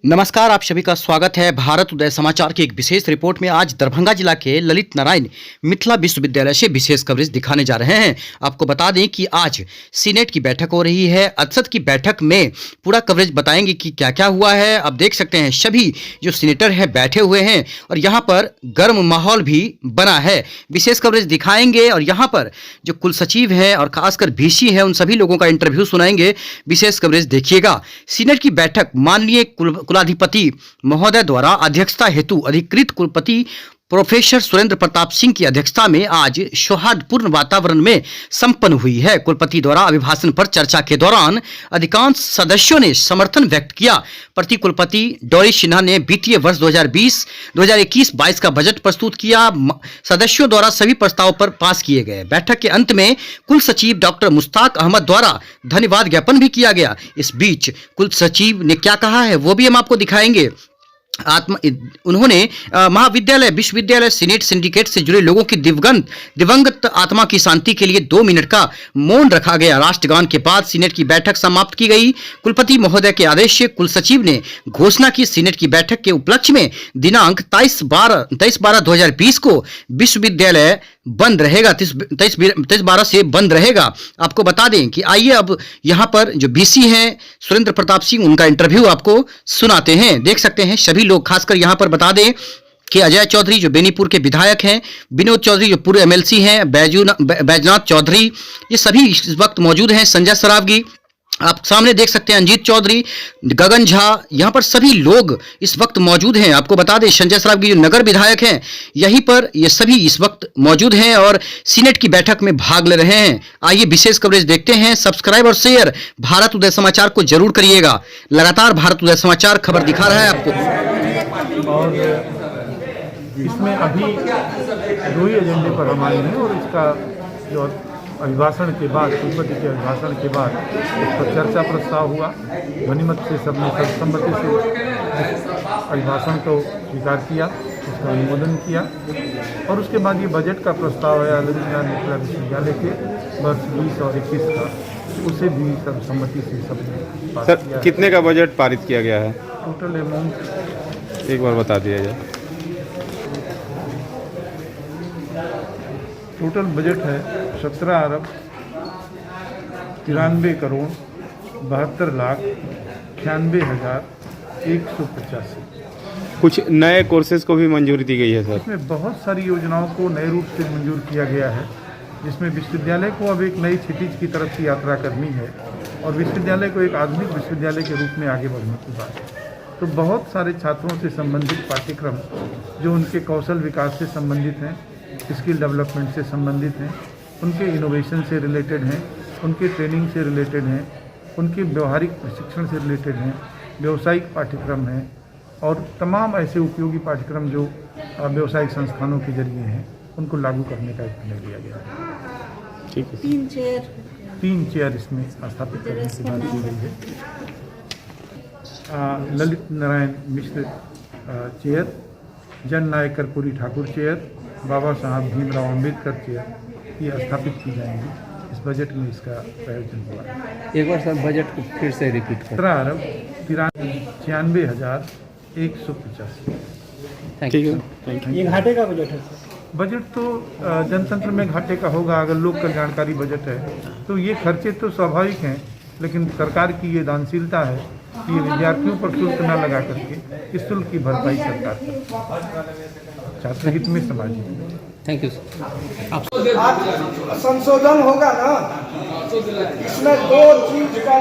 नमस्कार, आप सभी का स्वागत है भारत उदय समाचार की एक विशेष रिपोर्ट में। आज दरभंगा जिला के ललित नारायण मिथिला विश्वविद्यालय से विशेष कवरेज दिखाने जा रहे हैं। आपको बता दें कि आज सीनेट की बैठक हो रही है। अदसद की बैठक में पूरा कवरेज बताएंगे कि क्या क्या हुआ है। आप देख सकते हैं सभी जो सीनेटर हैं बैठे हुए हैं और यहाँ पर गर्म माहौल भी बना है। विशेष कवरेज दिखाएंगे और यहाँ पर जो कुलसचिव है और खासकर VC है उन सभी लोगों का इंटरव्यू सुनाएंगे। विशेष कवरेज देखिएगा। सीनेट की बैठक माननीय कुलाधिपति महोदय द्वारा अध्यक्षता हेतु अधिकृत कुलपति प्रोफेसर सुरेंद्र प्रताप सिंह की अध्यक्षता में आज सौहार्दपूर्ण वातावरण में संपन्न हुई है। कुलपति द्वारा अभिभाषण पर चर्चा के दौरान अधिकांश सदस्यों ने समर्थन व्यक्त किया। प्रति कुलपति डॉरी सिन्हा ने वित्तीय वर्ष 2020-2021-22 का बजट प्रस्तुत किया। सदस्यों द्वारा सभी प्रस्ताव पर पास किए गए। बैठक के अंत में कुल सचिव डॉक्टर मुश्ताक अहमद द्वारा धन्यवाद ज्ञापन भी किया गया। इस बीच कुल सचिव ने क्या कहा है वो भी हम आपको दिखाएंगे। उन्होंने महाविद्यालय विश्वविद्यालय सीनेट सिंडिकेट से जुड़े लोगों की दिवंगत आत्मा की शांति के लिए 2 मिनट का मौन रखा गया। राष्ट्रगान के बाद सीनेट की बैठक समाप्त की गई। कुलपति महोदय के आदेश से कुल सचिव ने घोषणा की सीनेट की बैठक के उपलक्ष्य में दिनांक 23/12/2020 को विश्वविद्यालय बंद रहेगा। 23/12 से बंद रहेगा। आपको बता दें कि आइए अब यहाँ पर जो VC हैं सुरेंद्र प्रताप सिंह उनका इंटरव्यू आपको सुनाते हैं। देख सकते हैं सभी लोग, खासकर यहाँ पर बता दें कि अजय चौधरी जो बेनीपुर के विधायक हैं, विनोद चौधरी जो पूर्व MLC हैं, बैजनाथ चौधरी, ये सभी इस वक्त मौजूद हैं। संजय सरावगी आप सामने देख सकते हैं, अंजीत चौधरी, गगन झा, यहाँ पर सभी लोग इस वक्त मौजूद हैं। आपको बता दें संजय सरावगी जो नगर विधायक हैं यहीं पर ये सभी इस वक्त मौजूद हैं और सीनेट की बैठक में भाग ले रहे हैं। आइए विशेष कवरेज देखते हैं। सब्सक्राइब और शेयर भारत उदय समाचार को जरूर करिएगा। लगातार भारत उदय समाचार खबर दिखा रहा है आपको। और इसमें अभी 2 ही एजेंडे पर हम आए हैं और इसका जो अभिभाषण के बाद, कुलपति के अभिभाषण के बाद उस पर चर्चा प्रस्ताव हुआ। ध्वनिमत से सबने सर्वसम्मति से अभिभाषण को स्वीकार किया, उसका अनुमोदन किया और उसके बाद ये बजट का प्रस्ताव है ललित नारायण मिथिला विश्वविद्यालय के वर्ष 20 और 21 का, उसे भी सर्वसम्मति से सबने पास किया। कितने का बजट पारित किया गया है? टोटल अमाउंट एक बार बता दिया जाए। टोटल बजट है 17 अरब 93 करोड़ 72 लाख 96 हज़ार 185। कुछ नए कोर्सेज को भी मंजूरी दी गई है सर। इसमें बहुत सारी योजनाओं को नए रूप से मंजूर किया गया है, जिसमें विश्वविद्यालय को अब एक नई क्षितिज की तरफ से यात्रा करनी है और विश्वविद्यालय को एक आधुनिक विश्वविद्यालय के रूप में आगे बढ़ने की बात है। तो बहुत सारे छात्रों से संबंधित पाठ्यक्रम जो उनके कौशल विकास से संबंधित हैं, स्किल डेवलपमेंट से संबंधित हैं, उनके इनोवेशन से रिलेटेड हैं, उनके ट्रेनिंग से रिलेटेड हैं, उनके व्यवहारिक प्रशिक्षण से रिलेटेड हैं, व्यावसायिक पाठ्यक्रम हैं और तमाम ऐसे उपयोगी पाठ्यक्रम जो व्यावसायिक संस्थानों के जरिए हैं, उनको लागू करने का एक निर्णय लिया गया है। ठीक है। 3 चेयर इसमें स्थापित करने की बात की गई है। ललित नारायण मिश्र चेयर, जन नायक कर्पूरी ठाकुर चेयर, बाबा साहब भीमराव अम्बेडकर चेयर ये स्थापित की जाएंगी। इस बजट में इसका प्रयोजन हुआ है। एक बार सर बजट को फिर से रिपीट करें। 17 अरब 93 हज़ार 185। ठीक है। ये घाटे का बजट है? बजट तो जनतंत्र में घाटे का होगा। अगर लोक कल्याणकारी बजट है तो ये खर्चे तो स्वाभाविक हैं, लेकिन सरकार की ये दानशीलता है कि विद्यार्थियों पर शुल्क न लगा करके इस शुल्क की भरपाई सरकार करती है। छात्र हित में समाज हित। Thank you sir. आज संशोधन होगा ना, इसमें 2 चीज का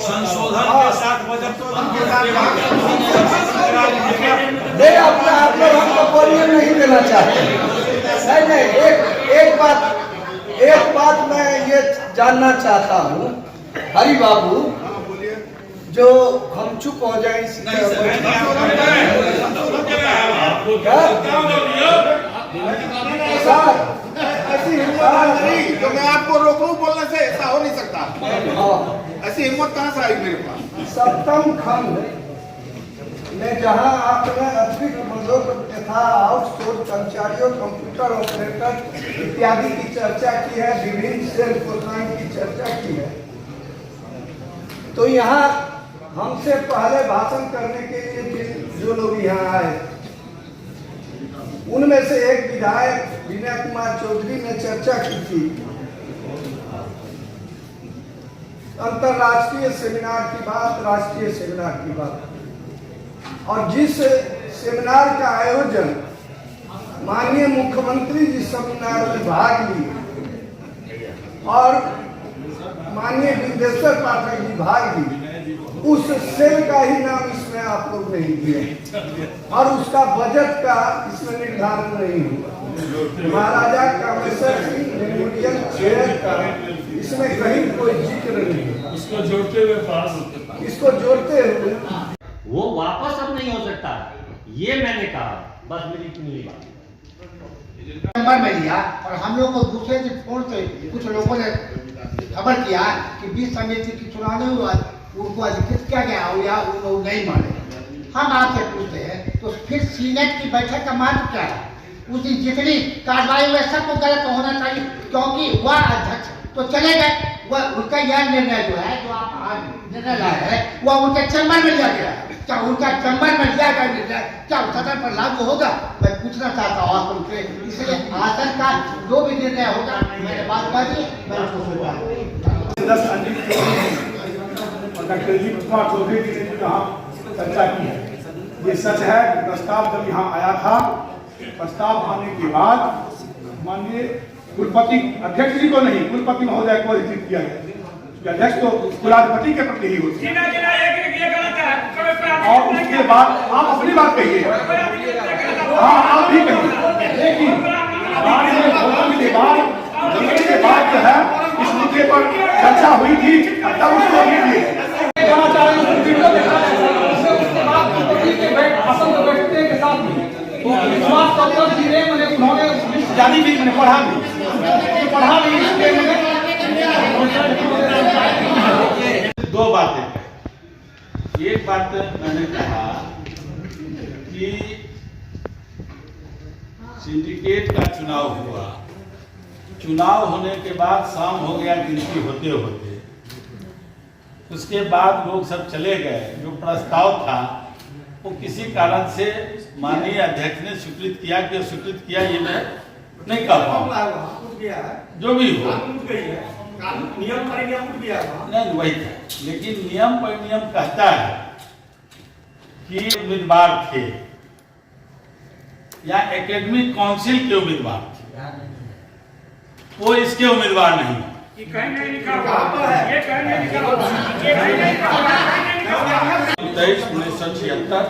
संशोधन के साथ बजट आप लोग हमको बोलिए नहीं देना चाहते। नहीं, एक बात मैं ये जानना चाहता हूँ हरि बाबू, जो हम चुप हो जाए ऐसी हिम्मत नहीं तो मैं आपको रोकूं बोलने से, ऐसा हो नहीं सकता। ऐसी हिम्मत कहाँ से आई मेरे पास? सप्तम खंड में जहां आपने अतिरिक्त मदों तथा आउटसोर्स कर्मचारियों, कंप्यूटर ऑपरेटर इत्यादि की चर्चा की है, विभिन्न सेल प्रोत्साहन की चर्चा की है, तो यहाँ हमसे पहले भाषण करने के लिए जो लोग यहाँ आए, उनमें से एक विधायक विनय कुमार चौधरी ने चर्चा की थी अंतर्राष्ट्रीय सेमिनार की बात, राष्ट्रीय सेमिनार की बात, और जिस सेमिनार का आयोजन माननीय मुख्यमंत्री जी सेमिनार में भाग लिए और माननीय विंदेश्वर पाठक जी भाग लिए, उस सेल का ही नाम इसमें आप लोग नहीं दिए और उसका बजट का इसमें निर्धारण नहीं हुआ। महाराजा कामेश्वर सिंह मेमोरियल चेयर का इसमें कहीं कोई जिक्र नहीं है। इसको जोड़ते हुए वो वापस अब नहीं हो सकता, ये मैंने कहा। बस मेरी इतनी बात। नंबर में लिया और हम लोग को दूसरे के फोन से कुछ लोगों ने खबर किया कि 20 समिति की चुनाव नहीं हुआ, उनको अधिकृत किया गया और या वो लोग नहीं माने। हम आपसे पूछते हैं तो फिर सीनेट की बैठक का महत्व क्या है? उस दिन जितनी कार्रवाई हुई सबको गलत होना चाहिए, क्योंकि वह अध्यक्ष तो चले गए, वह उनका यह निर्णय जो है, जो आप आज निर्णय लाए हैं, वह उनके चैम्बर में लिया गया। क्या उनका चैम्बर में लिया गया निर्णय क्या सदन पर लागू होगा? मैं पूछना चाहता हूँ आप उनसे। इसलिए आसन का जो भी निर्णय होगा, मैंने बात कर दी, मैं उसको डॉक्टर जी कुमार चौधरी जी ने जो यहाँ चर्चा की है, ये सच है कि प्रस्ताव जब यहाँ आया था, प्रस्ताव आने के बाद माननीय कुलपति अध्यक्ष जी को नहीं, कुलपति महोदय को रिसीव किया गया। अध्यक्ष तो कुलाधिपति के प्रति ही होती है। और उसके बाद आप अपनी बात कहिए, हाँ आप भी कहिए, लेकिन बाद में भोजन के बाद जो है इस मुद्दे पर चर्चा हुई थी, तब उसको भी दिए। जानी भी मैंने पढ़ा भी दो बातें। एक बात मैंने कहा कि सिंडिकेट का चुनाव हुआ, चुनाव होने के बाद शाम हो गया गिनती होते होते, उसके बाद लोग सब चले गए। जो प्रस्ताव था वो किसी कारण से माननीय अध्यक्ष ने स्वीकृत किया कि स्वीकृत किया, ये मैं नहीं कह पाऊंगा, जो भी हो नियम परिनियम नहीं वही था। लेकिन नियम परिनियम कहता है कि उम्मीदवार थे या एकेडमिक काउंसिल के उम्मीदवार थे, वो इसके उम्मीदवार नहीं। 23/1976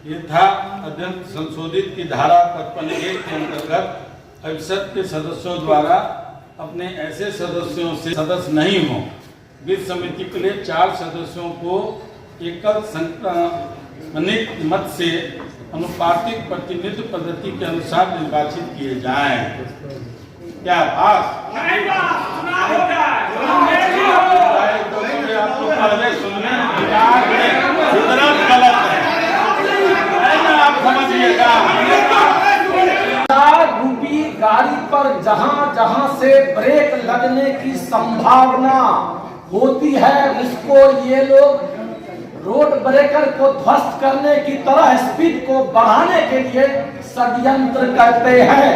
ये था अत्यंत संशोधित की धारा 55(1) के अंतर्गत परिषद के सदस्यों द्वारा अपने ऐसे सदस्यों से सदस्य नहीं हो, वित्त समिति के लिए 4 सदस्यों को एकल संक्रमणित मत से अनुपातिक प्रतिनिधित्व पद्धति के अनुसार निर्वाचित किए जाएं। क्या पास पहले सुनने गलत है, आप समझिएगा। रूपी गाड़ी पर जहां जहां से ब्रेक लगने की संभावना होती है, उसको ये लोग रोड ब्रेकर को ध्वस्त करने की तरह स्पीड को बढ़ाने के लिए षड्यंत्र करते हैं।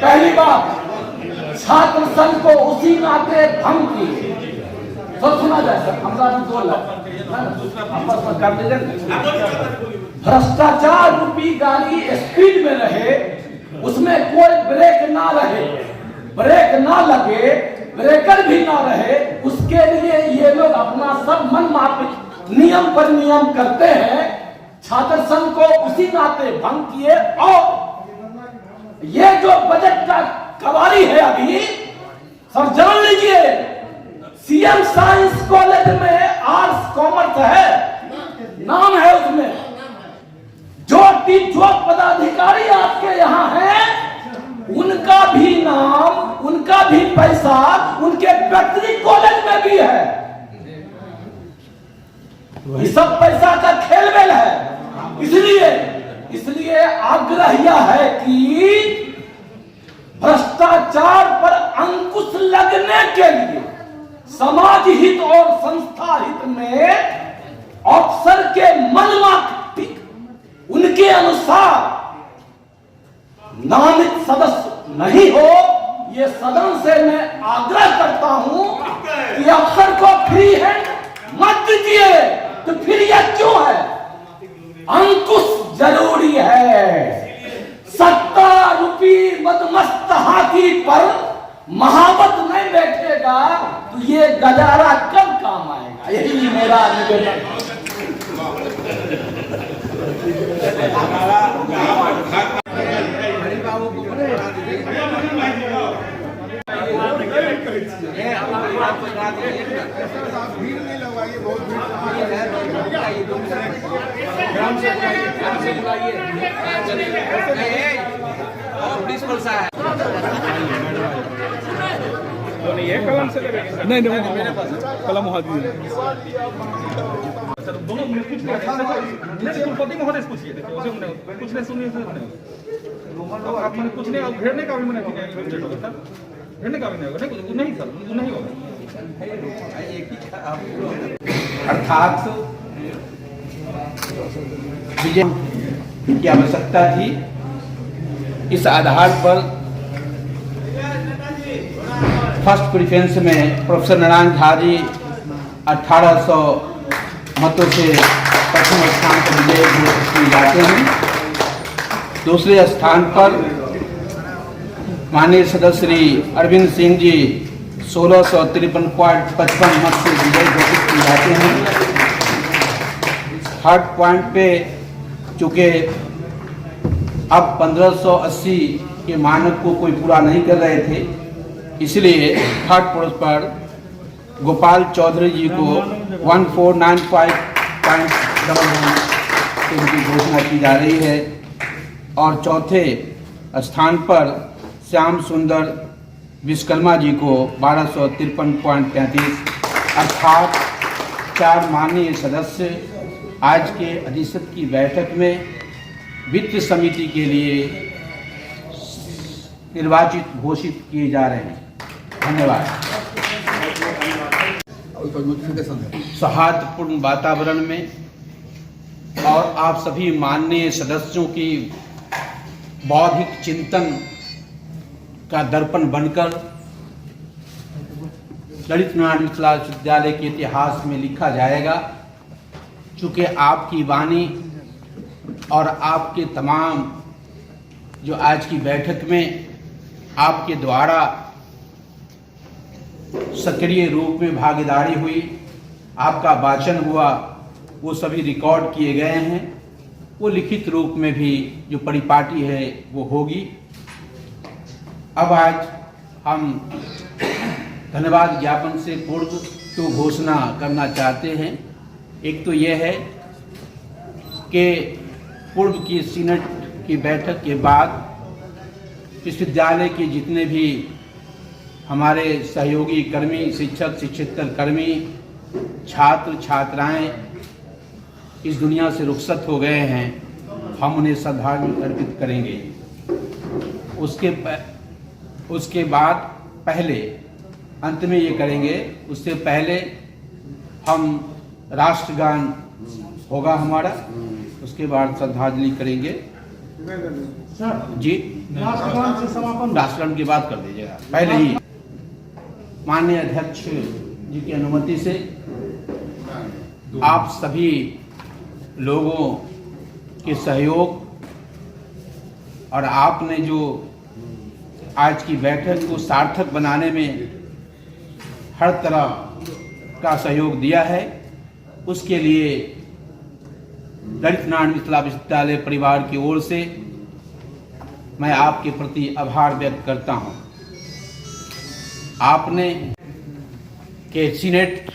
पहली बात, छात्र संघ को उसी नाते भंग की तो सुना जाए सर, हमरा भ्रष्टाचार रूपी गाड़ी स्पीड में रहे, उसमें कोई ब्रेक ना रहे, ब्रेक ना लगे, ब्रेकर भी ना रहे, उसके लिए ये लोग अपना सब मन माफिक नियम पर नियम करते हैं। छात्र संघ को उसी नाते भंग किए। और ये जो बजट का कवारी है अभी, सब जान लीजिए, सीएम साइंस कॉलेज में आर्ट्स कॉमर्स है, नाम है उसमें। जो पदाधिकारी आपके यहाँ हैं, उनका भी नाम, उनका भी पैसा उनके व्यक्तिगत कॉलेज में भी है। ये सब पैसा का खेलमेल है। इसलिए आग्रह यह है कि भ्रष्टाचार पर अंकुश लगने के लिए समाज हित और संस्था हित में अफसर के मनमाफिक उनके अनुसार नामित सदस्य नहीं हो, ये सदन से मैं आग्रह करता हूं कि अफसर को फ्री हैंड मत दीजिए। तो फिर यह क्यों है? अंकुश जरूरी है। सत्ता रूपी मदमस्त हाथी पर महावत नहीं बैठेगा तो ये गजारा कब काम आएगा? यही मेरा निवेदन है। नहीं मेरे पास कलम वहाँ दी दोनों कुलपति महोदय से पूछिए, देखिए उसे कुछ नहीं सुनिए आप मैंने कुछ नहीं घेरने का भी मैंने घेरने का भी नहीं होगा नहीं सर नहीं होगा। अर्थात विजय की आवश्यकता थी। इस आधार पर फर्स्ट प्रेफरेंस में प्रोफेसर नारायण झा जी 1800 मतों से प्रथम स्थान पर विजय घोषित किए जाते हैं। दूसरे स्थान पर माननीय सदस्य श्री अरविंद सिंह जी 1653.55 मत से विजय घोषित किए जाते हैं। थर्ड पॉइंट पे चूँकि अब 1580 के मानक को कोई पूरा नहीं कर रहे थे, इसलिए थर्ड पोस्ट पर गोपाल चौधरी जी को 1495.11 की घोषणा की जा रही है और चौथे स्थान पर श्याम सुंदर विश्वकर्मा जी को 1253.33 अर्थात 4 माननीय सदस्य आज के अधिसद की बैठक में वित्त समिति के लिए निर्वाचित घोषित किए जा रहे हैं। धन्यवाद। सौहार्दपूर्ण वातावरण में और आप सभी माननीय सदस्यों की बौद्धिक चिंतन का दर्पण बनकर ललित नारायण मिथिला विश्वविद्यालय के इतिहास में लिखा जाएगा। चूँकि आपकी वाणी और आपके तमाम जो आज की बैठक में आपके द्वारा सक्रिय रूप में भागीदारी हुई, आपका वाचन हुआ, वो सभी रिकॉर्ड किए गए हैं। वो लिखित रूप में भी जो परिपाटी है वो होगी। अब आज हम धन्यवाद ज्ञापन से पूर्व तो घोषणा करना चाहते हैं। एक तो यह है कि पूर्व की सीनेट की बैठक के बाद विश्वविद्यालय के जितने भी हमारे सहयोगी कर्मी, शिक्षक, शिक्षेतर कर्मी, छात्र छात्राएं इस दुनिया से रुखसत हो गए हैं, हम उन्हें श्रद्धांजलि अर्पित करेंगे। उसके बाद पहले अंत में ये करेंगे, उससे पहले हम राष्ट्रगान होगा हमारा, उसके बाद श्रद्धांजलि करेंगे। जी राष्ट्रगान की बात कर दीजिएगा पहले ही। माननीय अध्यक्ष जी की अनुमति से आप सभी लोगों के सहयोग और आपने जो आज की बैठक को सार्थक बनाने में हर तरह का सहयोग दिया है, उसके लिए ललित नारायण मिथिला विश्वविद्यालय परिवार की ओर से मैं आपके प्रति आभार व्यक्त करता हूं। आपने के सीनेट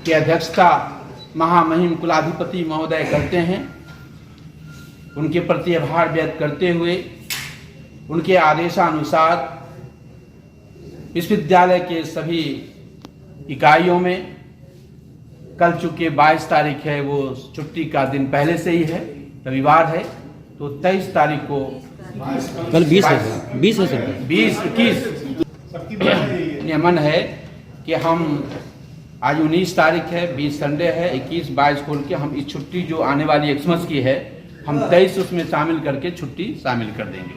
की अध्यक्षता महामहिम कुलाधिपति महोदय करते हैं, उनके प्रति आभार व्यक्त करते हुए उनके आदेशानुसार विश्वविद्यालय के सभी इकाइयों में कल चूँकि 22 तारीख है, वो छुट्टी का दिन पहले से ही है, रविवार है, तो 23 तारीख को कल 20 है 20 है सर 20 21 नियमन है कि हम आज 19 तारीख है, 20 संडे है, 21 22 खोल के हम इस छुट्टी जो आने वाली एक्समस की है हम 23 उसमें शामिल करके छुट्टी शामिल कर देंगे।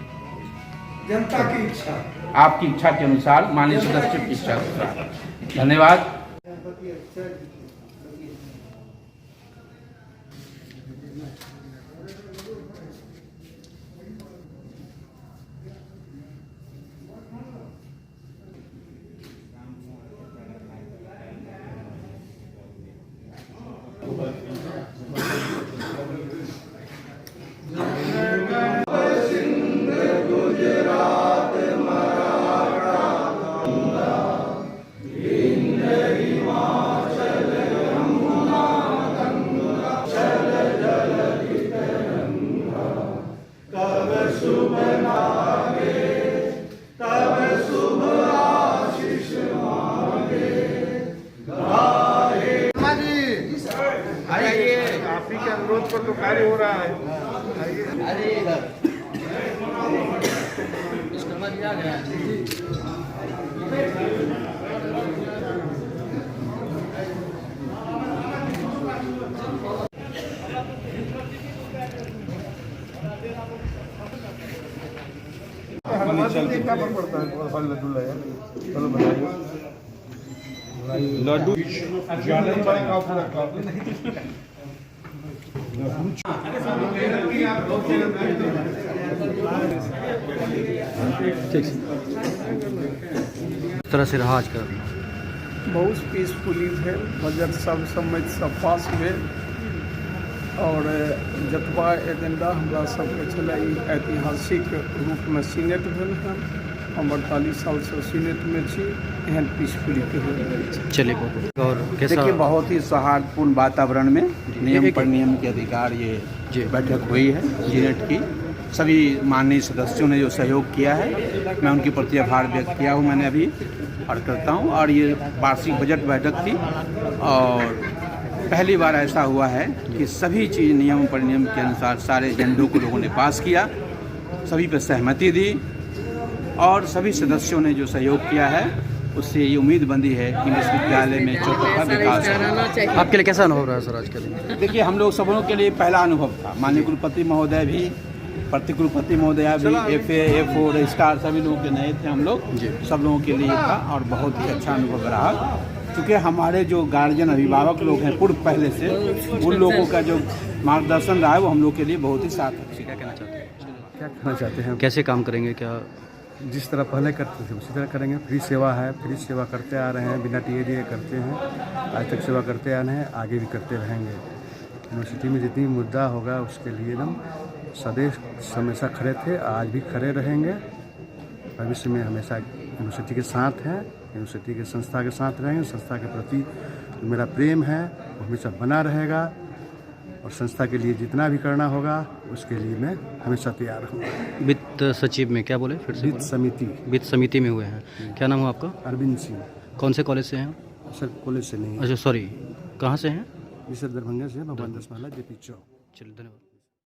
जनता की इच्छा, आपकी इच्छा के अनुसार, माननीय सदस्य की इच्छा के अनुसार। धन्यवाद। आप ही के अनुरोध पर तो कार्य हो रहा है। क्या फर्क पड़ता है, फल लड्डू लाया, चलो बनाइए लड्डू इस तरह से रहा आज का बहुत पीसफुली भेल, बजट सब सम्मति सब पास भेल और जतबा एजेंडा हमरा सबके छलै ई ऐतिहासिक रूपमे सीनेट भेल हँ। हम 48 साल से सीनेट में छी, एहन पीसफुली के हो रहल छै। चलिए बहुत और कैसा देखिए, बहुत ही सौहार्दपूर्ण वातावरण में नियम पर नियम के अधिकार ये बैठक हुई है सीनेट की। सभी माननीय सदस्यों ने जो सहयोग किया है, मैं उनके प्रति आभार व्यक्त किया हूँ मैंने अभी और करता हूँ। और ये वार्षिक बजट बैठक थी और पहली बार ऐसा हुआ है कि सभी चीज़ नियम पर नियम के अनुसार सारे एजेंडों को लोगों ने पास किया, सभी पर सहमति दी और सभी सदस्यों ने जो सहयोग किया है उससे ये उम्मीद बंदी है कि विश्वविद्यालय में चौतरफा विकास होगा। आपके लिए कैसा अनुभव रहा सर आज के दिन? देखिए, हम लोग सबों के लिए पहला अनुभव था। माननीय कुलपति महोदय भी, प्रतिकुलपति महोदय भी, FA, F4 रजिस्ट्रार सभी लोगों के नए थे हम लोग, सब लोगों के लिए था और बहुत ही अच्छा अनुभव रहा। क्योंकि हमारे जो गार्जियन अभिभावक लोग हैं पूर्व पहले से, उन लोगों का जो मार्गदर्शन रहा है वो हम लोग के लिए बहुत ही सार्थक। क्या कहना चाहते हैं? क्या कहना चाहते हैं? कैसे काम करेंगे? क्या जिस तरह पहले करते थे उसी तरह करेंगे। फ्री सेवा है, फ्री सेवा करते आ रहे हैं, बिना टीए दिए करते हैं, आज तक सेवा करते आ रहे हैं, आगे भी करते रहेंगे। यूनिवर्सिटी में जितनी मुद्दा होगा उसके लिए एकदम सदैव हमेशा खड़े थे, आज भी खड़े रहेंगे, भविष्य में हमेशा यूनिवर्सिटी के साथ हैं, यूनिवर्सिटी के संस्था के साथ रहेंगे। संस्था के प्रति जो मेरा प्रेम है वो हमेशा बना रहेगा और संस्था के लिए जितना भी करना होगा उसके लिए मैं हमेशा तैयार हूँ। वित्त सचिव में क्या बोले? फिर से वित्त समिति में हुए हैं। क्या नाम है आपका? अरविंद सिंह। कौन से कॉलेज से हैं? सर कॉलेज से नहीं, अच्छा सॉरी, कहाँ से हैं? सर दरभंगा से, भगवान 10 महला JP चौक। चलिए धन्यवाद।